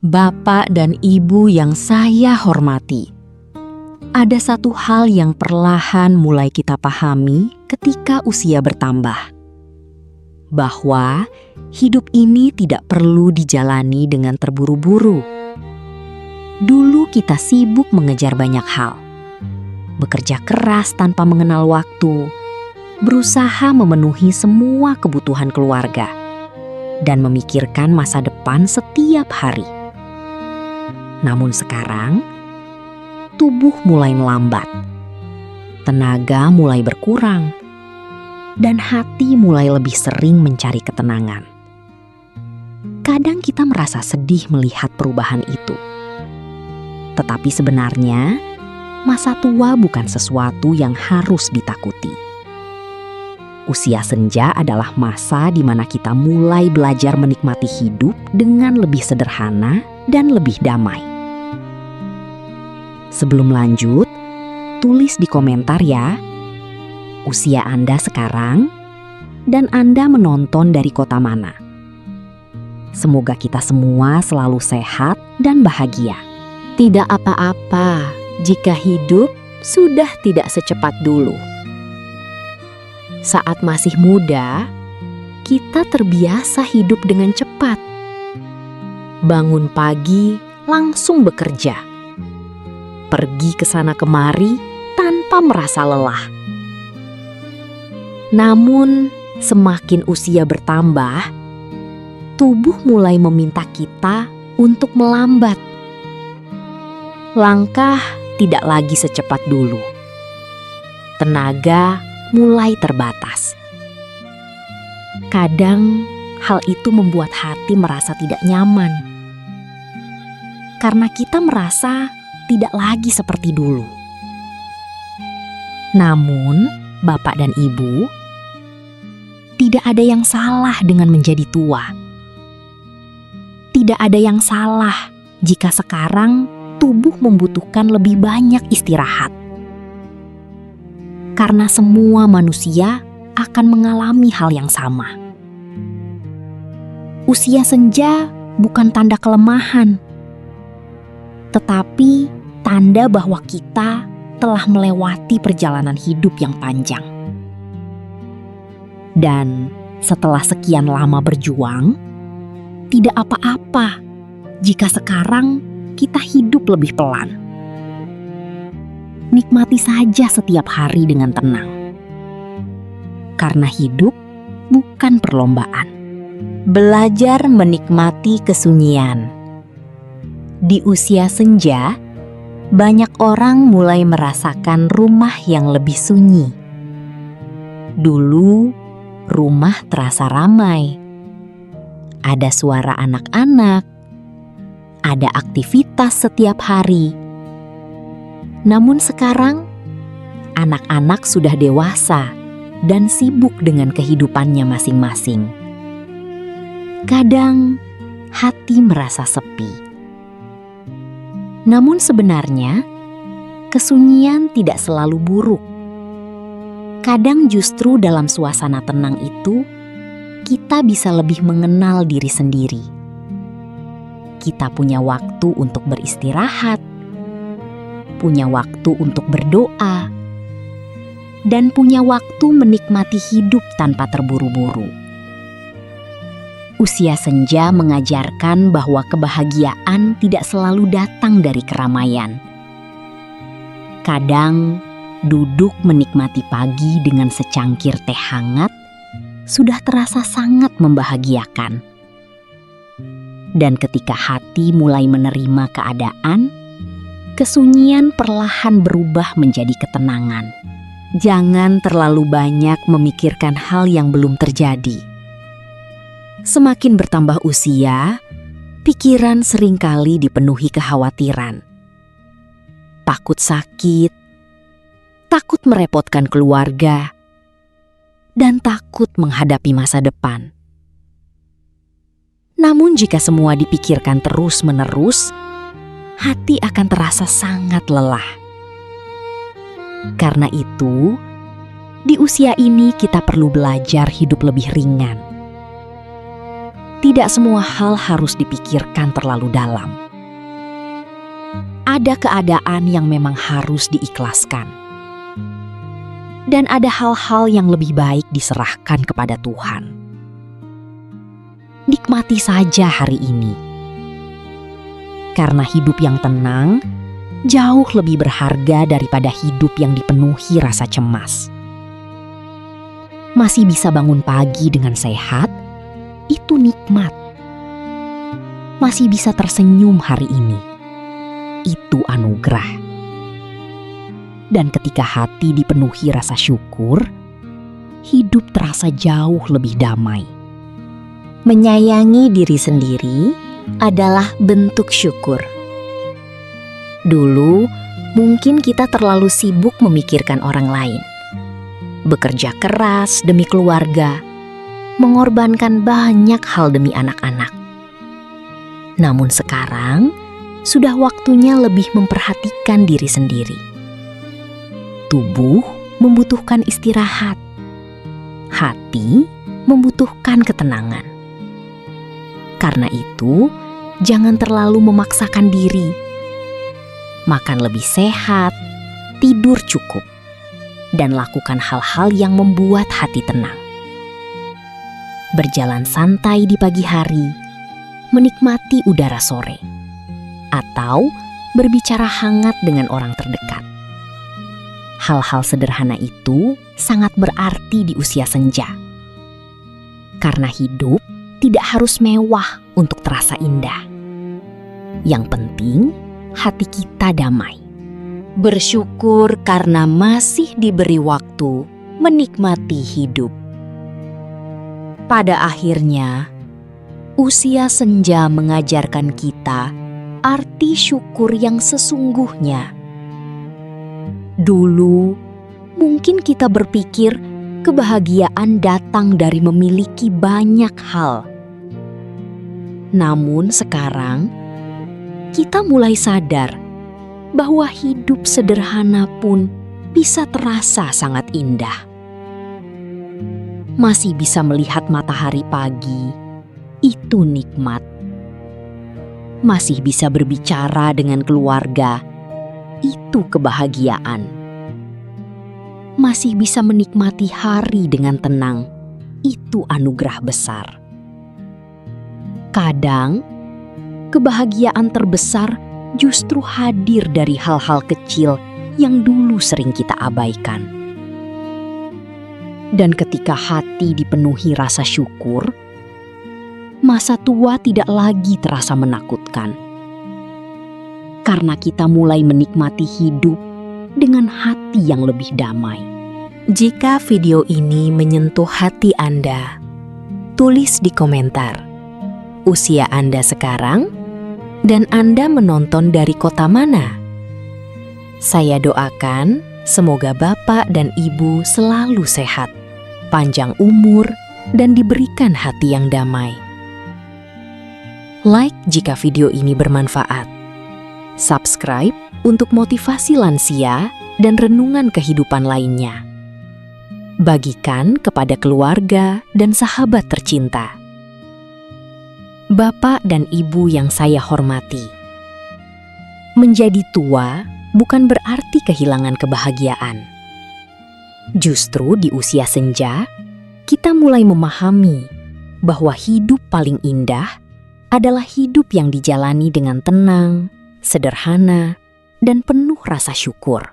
Bapak dan Ibu yang saya hormati, ada satu hal yang perlahan mulai kita pahami ketika usia bertambah. Bahwa hidup ini tidak perlu dijalani dengan terburu-buru. Dulu kita sibuk mengejar banyak hal. Bekerja keras tanpa mengenal waktu, berusaha memenuhi semua kebutuhan keluarga, dan memikirkan masa depan setiap hari. Namun sekarang, tubuh mulai melambat, tenaga mulai berkurang, dan hati mulai lebih sering mencari ketenangan. Kadang kita merasa sedih melihat perubahan itu. Tetapi sebenarnya, masa tua bukan sesuatu yang harus ditakuti. Usia senja adalah masa di mana kita mulai belajar menikmati hidup dengan lebih sederhana dan lebih damai. Sebelum lanjut, tulis di komentar ya, usia Anda sekarang dan Anda menonton dari kota mana. Semoga kita semua selalu sehat dan bahagia. Tidak apa-apa jika hidup sudah tidak secepat dulu. Saat masih muda, kita terbiasa hidup dengan cepat. Bangun pagi, langsung bekerja. Pergi ke sana kemari tanpa merasa lelah. Namun, semakin usia bertambah, tubuh mulai meminta kita untuk melambat. Langkah tidak lagi secepat dulu. Tenaga mulai terbatas. Kadang hal itu membuat hati merasa tidak nyaman. Karena kita merasa tidak lagi seperti dulu. Namun, Bapak dan Ibu, tidak ada yang salah dengan menjadi tua. Tidak ada yang salah jika sekarang tubuh membutuhkan lebih banyak istirahat. Karena semua manusia akan mengalami hal yang sama. Usia senja bukan tanda kelemahan, tetapi tanda bahwa kita telah melewati perjalanan hidup yang panjang. Dan setelah sekian lama berjuang, tidak apa-apa jika sekarang kita hidup lebih pelan. Nikmati saja setiap hari dengan tenang. Karena hidup bukan perlombaan. Belajar menikmati kesunyian. Di usia senja, banyak orang mulai merasakan rumah yang lebih sunyi. Dulu, rumah terasa ramai. Ada suara anak-anak, ada aktivitas setiap hari. Namun sekarang, anak-anak sudah dewasa dan sibuk dengan kehidupannya masing-masing. Kadang, hati merasa sepi. Namun sebenarnya, kesunyian tidak selalu buruk. Kadang justru dalam suasana tenang itu, kita bisa lebih mengenal diri sendiri. Kita punya waktu untuk beristirahat, punya waktu untuk berdoa, dan punya waktu menikmati hidup tanpa terburu-buru. Usia senja mengajarkan bahwa kebahagiaan tidak selalu datang dari keramaian. Kadang, duduk menikmati pagi dengan secangkir teh hangat sudah terasa sangat membahagiakan. Dan ketika hati mulai menerima keadaan, kesunyian perlahan berubah menjadi ketenangan. Jangan terlalu banyak memikirkan hal yang belum terjadi. Semakin bertambah usia, pikiran seringkali dipenuhi kekhawatiran. Takut sakit, takut merepotkan keluarga, dan takut menghadapi masa depan. Namun jika semua dipikirkan terus-menerus, hati akan terasa sangat lelah. Karena itu, di usia ini kita perlu belajar hidup lebih ringan. tidak semua hal harus dipikirkan terlalu dalam. Ada keadaan yang memang harus diikhlaskan. Dan ada hal-hal yang lebih baik diserahkan kepada Tuhan. Nikmati saja hari ini. Karena hidup yang tenang jauh lebih berharga daripada hidup yang dipenuhi rasa cemas. Masih bisa bangun pagi dengan sehat, itu nikmat. Masih bisa tersenyum hari ini, itu anugerah. Dan ketika hati dipenuhi rasa syukur, hidup terasa jauh lebih damai. Menyayangi diri sendiri adalah bentuk syukur. Dulu, mungkin kita terlalu sibuk memikirkan orang lain. Bekerja keras demi keluarga, mengorbankan banyak hal demi anak-anak. Namun sekarang, sudah waktunya lebih memperhatikan diri sendiri. Tubuh membutuhkan istirahat. Hati membutuhkan ketenangan. Karena itu, jangan terlalu memaksakan diri. Makan lebih sehat, tidur cukup, dan lakukan hal-hal yang membuat hati tenang. Berjalan santai di pagi hari, menikmati udara sore, atau berbicara hangat dengan orang terdekat. Hal-hal sederhana itu sangat berarti di usia senja. Karena hidup tidak harus mewah untuk terasa indah. Yang penting, hati kita damai. Bersyukur karena masih diberi waktu menikmati hidup. Pada akhirnya, usia senja mengajarkan kita arti syukur yang sesungguhnya. Dulu, mungkin kita berpikir kebahagiaan datang dari memiliki banyak hal. Namun sekarang, kita mulai sadar bahwa hidup sederhana pun bisa terasa sangat indah. Masih bisa melihat matahari pagi, itu nikmat. Masih bisa berbicara dengan keluarga, itu kebahagiaan. Masih bisa menikmati hari dengan tenang, itu anugerah besar. Kadang, kebahagiaan terbesar justru hadir dari hal-hal kecil yang dulu sering kita abaikan. Dan ketika hati dipenuhi rasa syukur, masa tua tidak lagi terasa menakutkan. Karena kita mulai menikmati hidup dengan hati yang lebih damai. Jika video ini menyentuh hati Anda, tulis di komentar usia Anda sekarang dan Anda menonton dari kota mana. Saya doakan semoga Bapak dan Ibu selalu sehat, panjang umur, dan diberikan hati yang damai. Like jika video ini bermanfaat. Subscribe untuk motivasi lansia dan renungan kehidupan lainnya. Bagikan kepada keluarga dan sahabat tercinta. Bapak dan Ibu yang saya hormati, menjadi tua bukan berarti kehilangan kebahagiaan. Justru di usia senja, kita mulai memahami bahwa hidup paling indah adalah hidup yang dijalani dengan tenang, sederhana, dan penuh rasa syukur.